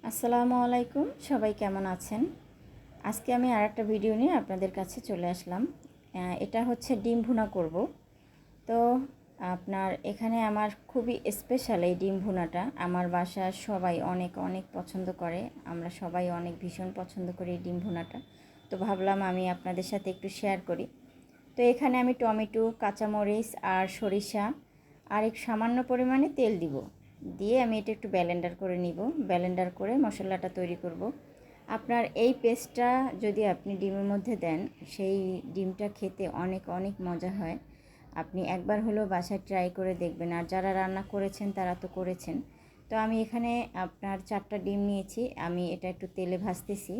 আসসালামু আলাইকুম, সবাই কেমন আছেন? আজকে আমি আরেকটা ভিডিও নিয়ে আপনাদের কাছে চলে আসলাম। এটা হচ্ছে ডিম ভুনা করব। তো আপনার এখানে আমার খুবই স্পেশাল এই ডিম ভুনাটা। আমার বাসার সবাই অনেক অনেক পছন্দ করে। আমরা সবাই অনেক ভীষণ পছন্দ করি এই ডিম ভুনাটা। তো ভাবলাম আমি আপনাদের সাথে একটু শেয়ার করি। তো এখানে আমি টমেটো, কাঁচামরিচ আর সরিষা আর এক সামান্য পরিমাণে তেল দিব। দিয়ে আমি এটা একটু ব্লেন্ডার করে নিব। ব্লেন্ডার করে মশলাটা তৈরি করব। আপনার এই পেস্টটা যদি আপনি ডিমের মধ্যে দেন, সেই ডিমটা খেতে অনেক অনেক মজা হয়। আপনি একবার হলেও বাসায় ট্রাই করে দেখবেন। আর যারা রান্না করেছেন তারা তো করেছেন। তো আমি এখানে আপনার 4টা ডিম নিয়েছি। আমি এটা একটু তেলে ভাজতেছি।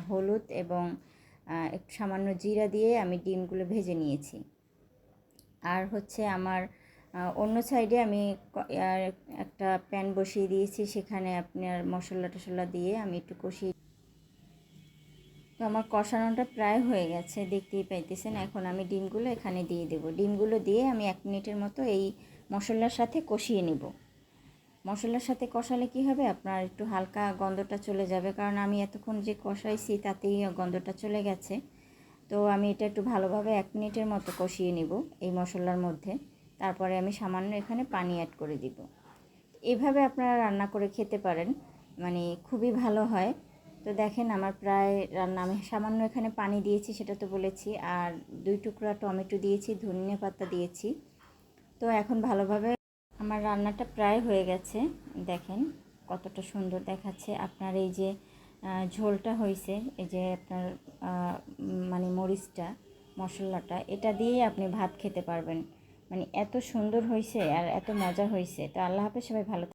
হলুদ এবং একটু সামান্য জিরা দিয়ে আমি ডিমগুলো ভেজে নিয়েছি। আর হচ্ছে আমার অন্য সাইডে আমি একটা প্যান বসিয়ে দিয়েছি, সেখানে আপনার মশলা টশলা দিয়ে আমি একটু কষিয়ে। তো আমার কষানোটা প্রায় হয়ে গেছে, দেখতেই পাইতেছেন। এখন আমি ডিমগুলো এখানে দিয়ে দেব। ডিমগুলো দিয়ে আমি 1 মিনিটের মতো এই মশলার সাথে কষিয়ে নেব। মশলার সাথে কষালে কি হবে, আপনার একটু হালকা গন্ধটা চলে যাবে, কারণ আমি এতক্ষণ যে কষাইছি তাতেই গন্ধটা চলে গেছে। তো আমি এটা একটু ভালোভাবে 1 মিনিটের মতো কষিয়ে নিব এই মশলার মধ্যে। তারপরে আমি সামান্য এখানে পানি অ্যাড করে দিব। এভাবে আপনারা রান্না করে খেতে পারেন, মানে খুবই ভালো হয়। তো দেখেন আমার প্রায় রান্না, আমি সামান্য এখানে পানি দিয়েছি সেটা তো বলেছি, আর 2 টুকরা টমেটো দিয়েছি, ধনিয়া পাতা দিয়েছি। তো এখন ভালোভাবে আমার রান্নাটা প্রায় হয়ে গেছে। দেখেন কতটা সুন্দর দেখাচ্ছে। আপনার এই যে ঝোলটা হয়েছে, এই যে আপনার মানে মরিচটা, মশলাটা, এটা দিয়েই আপনি ভাত খেতে পারবেন। মানে এত সুন্দর হয়েছে আর এত মজা হয়েছে। তো আল্লাহ হাফেজ, সবাই ভালো